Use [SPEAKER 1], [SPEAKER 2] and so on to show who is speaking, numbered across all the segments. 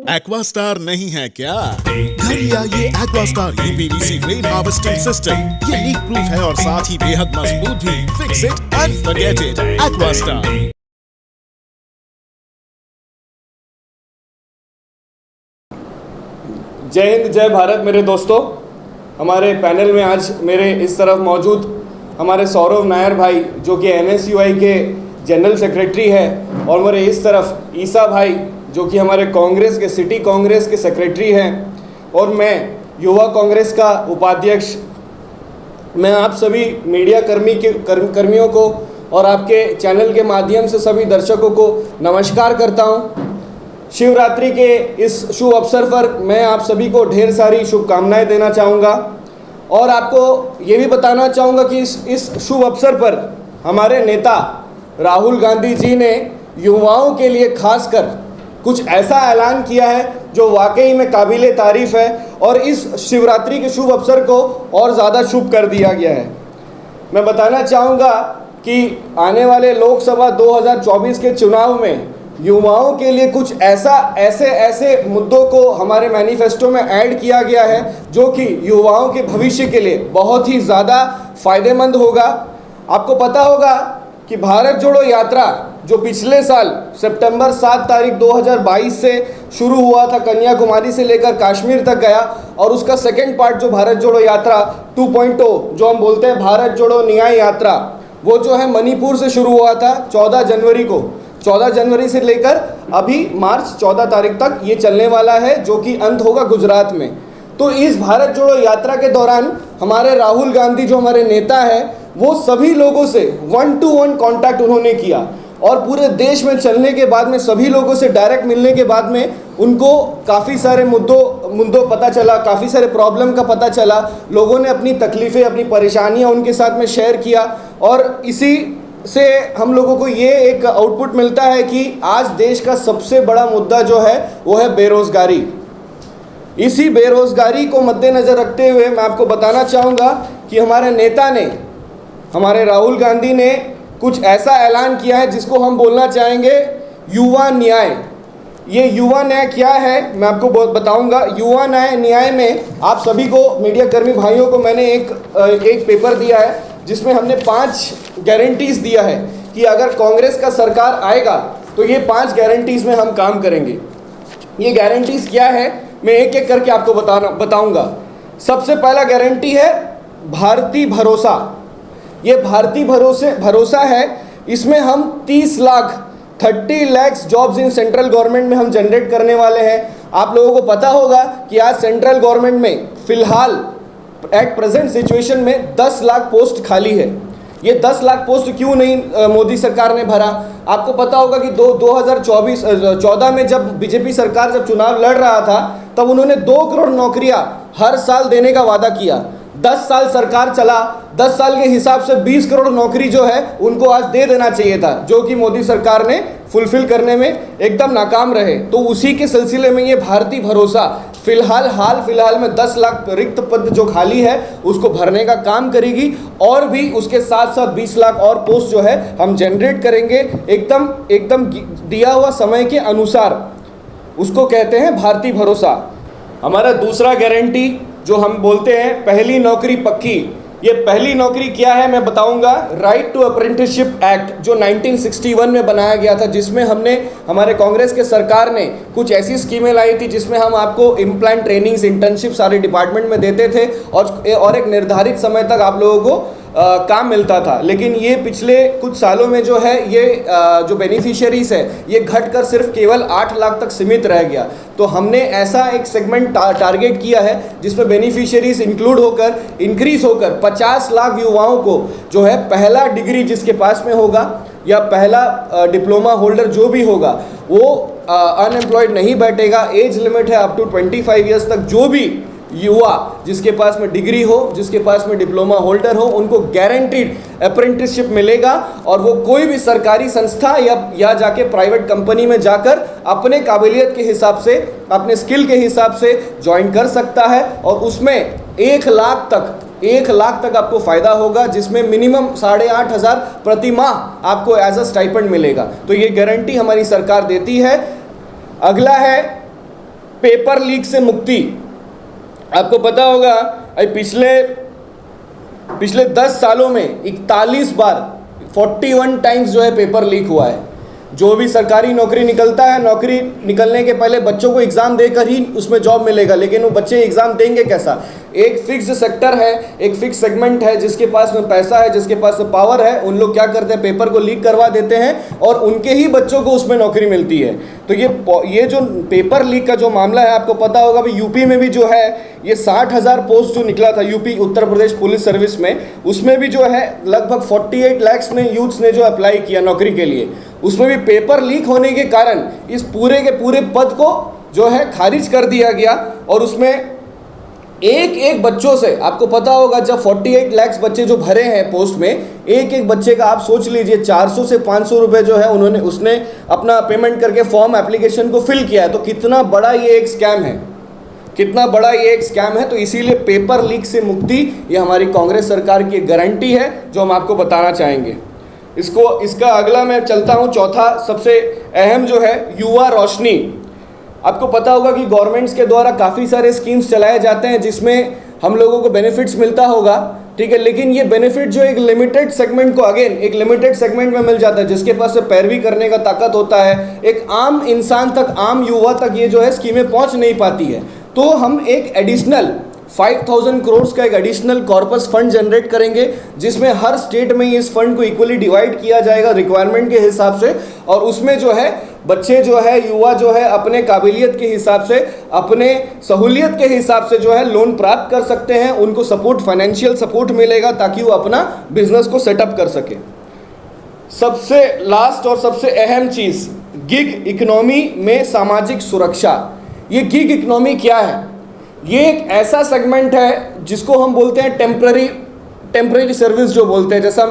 [SPEAKER 1] Aquastar नहीं है क्या? घर लिया ये Aquastar UPVC rain harvesting system. ये लीक प्रूफ है और साथ ही बेहद मजबूत भी। Fix it and forget it. Aquastar.
[SPEAKER 2] जय हिंद, जय भारत मेरे दोस्तों। हमारे पैनल में आज मेरे इस तरफ मौजूद हमारे सौरभ नायर भाई जो कि एनएसयूआई के जनरल सेक्रेटरी है, और मेरे इस तरफ ईसा भाई जो कि हमारे कांग्रेस के सिटी कांग्रेस के सेक्रेटरी हैं, और मैं युवा कांग्रेस का उपाध्यक्ष। मैं आप सभी मीडिया कर्मियों को और आपके चैनल के माध्यम से सभी दर्शकों को नमस्कार करता हूं। शिवरात्रि के इस शुभ अवसर पर मैं आप सभी को ढेर सारी शुभकामनाएं देना चाहूँगा, और आपको ये भी बताना चाहूँगा कि इस शुभ अवसर पर हमारे नेता राहुल गांधी जी ने युवाओं के लिए खासकर कुछ ऐसा ऐलान किया है जो वाकई में काबिले तारीफ़ है, और इस शिवरात्रि के शुभ अवसर को और ज़्यादा शुभ कर दिया गया है। मैं बताना चाहूँगा कि आने वाले लोकसभा 2024 के चुनाव में युवाओं के लिए कुछ ऐसे मुद्दों को हमारे मैनिफेस्टो में ऐड किया गया है जो कि युवाओं के भविष्य के लिए बहुत ही ज़्यादा फायदेमंद होगा। आपको पता होगा कि भारत जोड़ो यात्रा जो पिछले साल सितंबर 7 तारीख 2022 से शुरू हुआ था, कन्याकुमारी से लेकर कश्मीर तक गया, और उसका सेकेंड पार्ट जो भारत जोड़ो यात्रा 2.0 जो हम बोलते हैं भारत जोड़ो न्याय यात्रा, वो जो है मणिपुर से शुरू हुआ था 14 जनवरी को। 14 जनवरी से लेकर अभी मार्च 14 तारीख तक ये चलने वाला है, जो कि अंत होगा गुजरात में। तो इस भारत जोड़ो यात्रा के दौरान हमारे राहुल गांधी जो हमारे नेता है, वो सभी लोगों से 1-to-1 कांटेक्ट उन्होंने किया, और पूरे देश में चलने के बाद में सभी लोगों से डायरेक्ट मिलने के बाद में उनको काफ़ी सारे मुद्दों पता चला, काफ़ी सारे प्रॉब्लम का पता चला। लोगों ने अपनी तकलीफ़ें, अपनी परेशानियां उनके साथ में शेयर किया, और इसी से हम लोगों को ये एक आउटपुट मिलता है कि आज देश का सबसे बड़ा मुद्दा जो है वो है बेरोज़गारी। इसी बेरोज़गारी को मद्देनज़र रखते हुए मैं आपको बताना चाहूँगा कि हमारे नेता ने, हमारे राहुल गांधी ने कुछ ऐसा ऐलान किया है जिसको हम बोलना चाहेंगे युवा न्याय। ये युवा न्याय क्या है मैं आपको बताऊंगा। युवा न्याय में आप सभी को, मीडिया कर्मी भाइयों को, मैंने एक पेपर दिया है जिसमें हमने 5 गारंटीज़ दिया है कि अगर कांग्रेस का सरकार आएगा तो ये 5 गारंटीज़ में हम काम करेंगे। ये गारंटीज़ क्या है मैं एक एक करके आपको बताऊंगा। सबसे पहला गारंटी है भारतीय भरोसा। ये भारतीय भरोसा है, इसमें हम 30 lakh jobs in central government में हम जनरेट करने वाले हैं। आप लोगों को पता होगा कि आज सेंट्रल गवर्नमेंट में फिलहाल एट प्रेजेंट सिचुएशन में 10 लाख पोस्ट खाली है। ये 10 लाख पोस्ट क्यों नहीं मोदी सरकार ने भरा? आपको पता होगा कि 2014 में जब बीजेपी सरकार जब चुनाव लड़ रहा था, तब उन्होंने 2 करोड़ नौकरियां हर साल देने का वादा किया। 10 साल सरकार चला, 10 साल के हिसाब से 20 करोड़ नौकरी जो है उनको आज दे देना चाहिए था, जो कि मोदी सरकार ने फुलफिल करने में एकदम नाकाम रहे। तो उसी के सिलसिले में ये भारतीय भरोसा फिलहाल में 10 लाख रिक्त पद जो खाली है उसको भरने का काम करेगी, और भी उसके साथ साथ 20 लाख और पोस्ट जो है हम जनरेट करेंगे एकदम दिया हुआ समय के अनुसार। उसको कहते हैं भारतीय भरोसा। हमारा दूसरा गारंटी जो हम बोलते हैं पहली नौकरी पक्की। ये पहली नौकरी क्या है मैं बताऊंगा। राइट टू अप्रेंटिसशिप एक्ट जो 1961 में बनाया गया था, जिसमें हमारे कांग्रेस के सरकार ने कुछ ऐसी स्कीमें लाई थी जिसमें हम आपको इम्प्लांट ट्रेनिंग्स, इंटर्नशिप सारे डिपार्टमेंट में देते थे, और एक निर्धारित समय तक आप लोगों को काम मिलता था। लेकिन ये पिछले कुछ सालों में जो है ये जो बेनिफिशियरीज है ये घटकर सिर्फ केवल 8 लाख तक सीमित रह गया। तो हमने ऐसा एक सेगमेंट टारगेट किया है जिसमें बेनिफिशियरीज इंक्रीज होकर 50 लाख युवाओं को जो है पहला डिग्री जिसके पास में होगा या पहला डिप्लोमा होल्डर जो भी होगा वो अनएम्प्लॉयड नहीं बैठेगा। एज लिमिट है अप टू 25 ईयर्स तक। जो भी युवा जिसके पास में डिग्री हो, जिसके पास में डिप्लोमा होल्डर हो, उनको गारंटीड अप्रेंटिसशिप मिलेगा, और वो कोई भी सरकारी संस्था या जाके प्राइवेट कंपनी में जाकर अपने काबिलियत के हिसाब से, अपने स्किल के हिसाब से ज्वाइन कर सकता है, और उसमें 1 लाख तक आपको फ़ायदा होगा, जिसमें मिनिमम 8,500 प्रति माह आपको एज अ स्टाइपेंड मिलेगा। तो ये गारंटी हमारी सरकार देती है। अगला है पेपर लीक से मुक्ति। आपको पता होगा पिछले 10 सालों में 41 बार 41 टाइम्स जो है पेपर लीक हुआ है। जो भी सरकारी नौकरी निकलता है, नौकरी निकलने के पहले बच्चों को एग्ज़ाम देकर ही उसमें जॉब मिलेगा, लेकिन वो बच्चे एग्ज़ाम देंगे कैसा? एक फिक्स सेक्टर है, एक फिक्स सेगमेंट है, जिसके पास में पैसा है, जिसके पास में पावर है, उन लोग क्या करते हैं, पेपर को लीक करवा देते हैं और उनके ही बच्चों को उसमें नौकरी मिलती है। तो ये जो पेपर लीक का जो मामला है, आपको पता होगा भी यूपी में भी जो है ये 60,000 पोस्ट जो निकला था UP Uttar Pradesh police service में, उसमें भी जो है लगभग 48 लाख में यूथ्स ने जो अप्लाई किया नौकरी के लिए, उसमें भी पेपर लीक होने के कारण इस पूरे के पूरे पद को जो है खारिज कर दिया गया। और उसमें एक बच्चों से, आपको पता होगा जब 48 लाख बच्चे जो भरे हैं पोस्ट में, एक बच्चे का आप सोच लीजिए 400 से 500 रुपए जो है उसने अपना पेमेंट करके फॉर्म एप्लीकेशन को फिल किया है। तो कितना बड़ा ये एक स्कैम है, कितना बड़ा ये एक स्कैम है। तो इसीलिए पेपर लीक से मुक्ति ये हमारी कांग्रेस सरकार की गारंटी है जो हम आपको बताना चाहेंगे। इसका अगला मैं चलता हूँ, चौथा सबसे अहम जो है युवा रोशनी। आपको पता होगा कि गवर्नमेंट्स के द्वारा काफ़ी सारे स्कीम्स चलाए जाते हैं जिसमें हम लोगों को बेनिफिट्स मिलता होगा, ठीक है, लेकिन ये बेनिफिट जो एक लिमिटेड सेगमेंट को एक लिमिटेड सेगमेंट में मिल जाता है, जिसके पास से पैरवी करने का ताकत होता है। एक आम इंसान तक, आम युवा तक ये जो है स्कीमें पहुंच नहीं पाती है। तो हम एक एडिशनल 5,000 करोड़ का एक एडिशनल कॉर्पस फंड जनरेट करेंगे, जिसमें हर स्टेट में इस फंड को इक्वली डिवाइड किया जाएगा रिक्वायरमेंट के हिसाब से, और उसमें जो है बच्चे जो है, युवा जो है, अपने काबिलियत के हिसाब से, अपने सहूलियत के हिसाब से जो है लोन प्राप्त कर सकते हैं। उनको सपोर्ट, फाइनेंशियल सपोर्ट मिलेगा ताकि वो अपना बिजनेस को सेटअप कर सके। सबसे लास्ट और सबसे अहम चीज, गिग इकोनॉमी में सामाजिक सुरक्षा। ये गिग इकोनॉमी क्या है? ये एक ऐसा सेगमेंट है जिसको हम बोलते हैं टेम्पररी सर्विस जो बोलते हैं। जैसा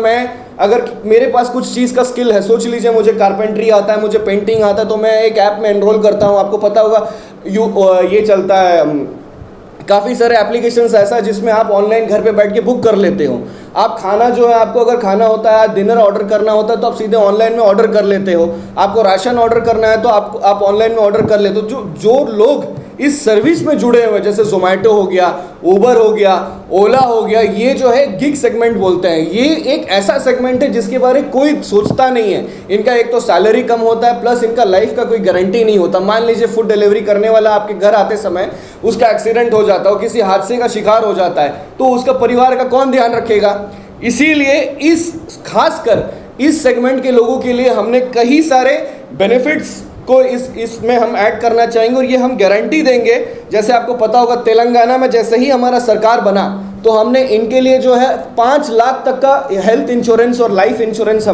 [SPEAKER 2] अगर मेरे पास कुछ चीज़ का स्किल है, सोच लीजिए मुझे कारपेंट्री आता है, मुझे पेंटिंग आता है, तो मैं एक ऐप में एनरोल करता हूँ। आपको पता होगा ये चलता है, काफ़ी सारे एप्लीकेशंस ऐसा है जिसमें आप ऑनलाइन घर पे बैठ के बुक कर लेते हो। आप खाना जो है, आपको अगर खाना होता है, डिनर ऑर्डर करना होता है, तो आप सीधे ऑनलाइन में ऑर्डर कर लेते हो। आपको राशन ऑर्डर करना है तो आप ऑनलाइन में ऑर्डर कर लेते हो। जो लोग इस सर्विस में जुड़े हुए, जैसे जोमेटो हो गया, उबर हो गया, ओला हो गया, ये जो है गिग सेगमेंट बोलते हैं। ये एक ऐसा सेगमेंट है जिसके बारे में कोई सोचता नहीं है। इनका एक तो सैलरी कम होता है, प्लस इनका लाइफ का कोई गारंटी नहीं होता। मान लीजिए फूड डिलीवरी करने वाला आपके घर आते समय उसका एक्सीडेंट हो जाता है, किसी हादसे का शिकार हो जाता है, तो उसका परिवार का कौन ध्यान रखेगा? इसीलिए खासकर इस सेगमेंट के लोगों के लिए हमने कई सारे बेनिफिट्स को इसमें हम ऐड करना चाहेंगे, और ये हम गारंटी देंगे। जैसे आपको पता होगा तेलंगाना में जैसे ही हमारा सरकार बना तो हमने इनके लिए जो है 5 लाख तक का हेल्थ इंश्योरेंस और लाइफ इंश्योरेंस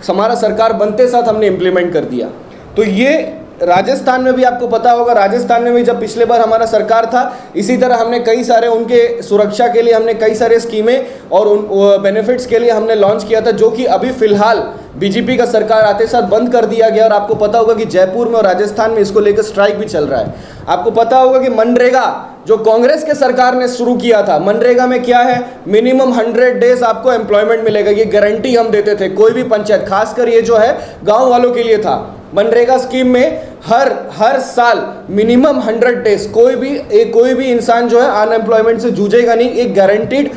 [SPEAKER 2] हमारा सरकार बनते साथ हमने इम्प्लीमेंट कर दिया। तो ये राजस्थान में भी आपको पता होगा, राजस्थान में भी जब पिछले बार हमारा सरकार था, इसी तरह हमने कई सारे उनके सुरक्षा के लिए हमने कई सारे स्कीमें और उन बेनिफिट्स के लिए हमने लॉन्च किया था, जो कि अभी फिलहाल बीजेपी का सरकार आते साथ बंद कर दिया गया। और आपको पता होगा कि जयपुर में और राजस्थान में इसको लेकर स्ट्राइक भी चल रहा है। आपको पता होगा कि मनरेगा जो कांग्रेस के सरकार ने शुरू किया था, मनरेगा में क्या है, मिनिमम 100 डेज आपको एम्प्लॉयमेंट मिलेगा, ये गारंटी हम देते थे। कोई भी पंचायत, खासकर ये जो है गाँव वालों के लिए था, मनरेगा स्कीम में हर साल मिनिमम 100 डेज कोई भी इंसान जो है अनएम्प्लॉयमेंट से जूझेगा नहीं। एक गारंटीड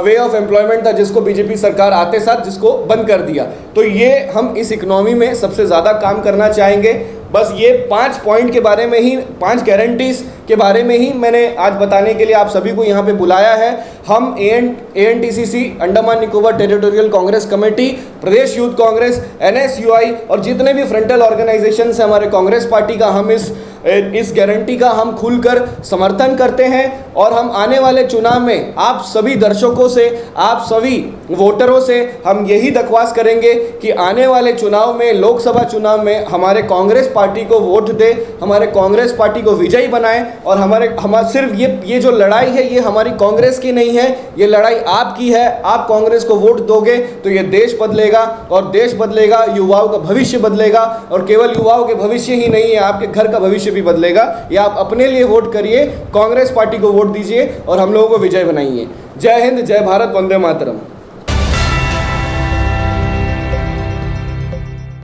[SPEAKER 2] वे ऑफ एम्प्लॉयमेंट था जिसको बीजेपी सरकार आते साथ जिसको बंद कर दिया। तो ये हम इस इकोनॉमी में सबसे ज़्यादा काम करना चाहेंगे। बस ये 5 पॉइंट के बारे में ही, 5 गारंटीज के बारे में ही मैंने आज बताने के लिए आप सभी को यहाँ पे बुलाया है। हम ANTCC Andaman Nicobar territorial Congress committee, प्रदेश यूथ कांग्रेस, NSUI और जितने भी फ्रंटल ऑर्गेनाइजेशन है हमारे कांग्रेस पार्टी का, हम इस गारंटी का हम खुलकर समर्थन करते हैं। और हम आने वाले चुनाव में आप सभी दर्शकों से, आप सभी वोटरों से हम यही दरख्वास्त करेंगे कि आने वाले चुनाव में, लोकसभा चुनाव में हमारे कांग्रेस पार्टी को वोट दे, हमारे कांग्रेस पार्टी को विजयी बनाएं। और हमारा सिर्फ ये जो लड़ाई है ये हमारी कांग्रेस की नहीं है, ये लड़ाई आपकी है। आप कांग्रेस को वोट दोगे तो ये देश बदलेगा, और देश बदलेगा, युवाओं का भविष्य बदलेगा, और केवल युवाओं के भविष्य ही नहीं है, आपके घर का भविष्य भी बदलेगा। या आप अपने लिए वोट करिए, कांग्रेस पार्टी को वोट दीजिए और हम लोगों को विजय बनाइए। जय हिंद, जय भारत, वंदे मातरम।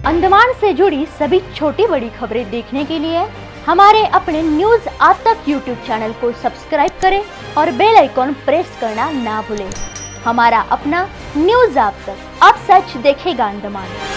[SPEAKER 3] अंडमान से जुड़ी सभी छोटी बड़ी खबरें देखने के लिए हमारे अपने न्यूज आज तक यूट्यूब चैनल को सब्सक्राइब करें और बेल आइकॉन प्रेस करना ना भूलें। हमारा अपना न्यूज आज तक, अब सच देखेगा अंडमान।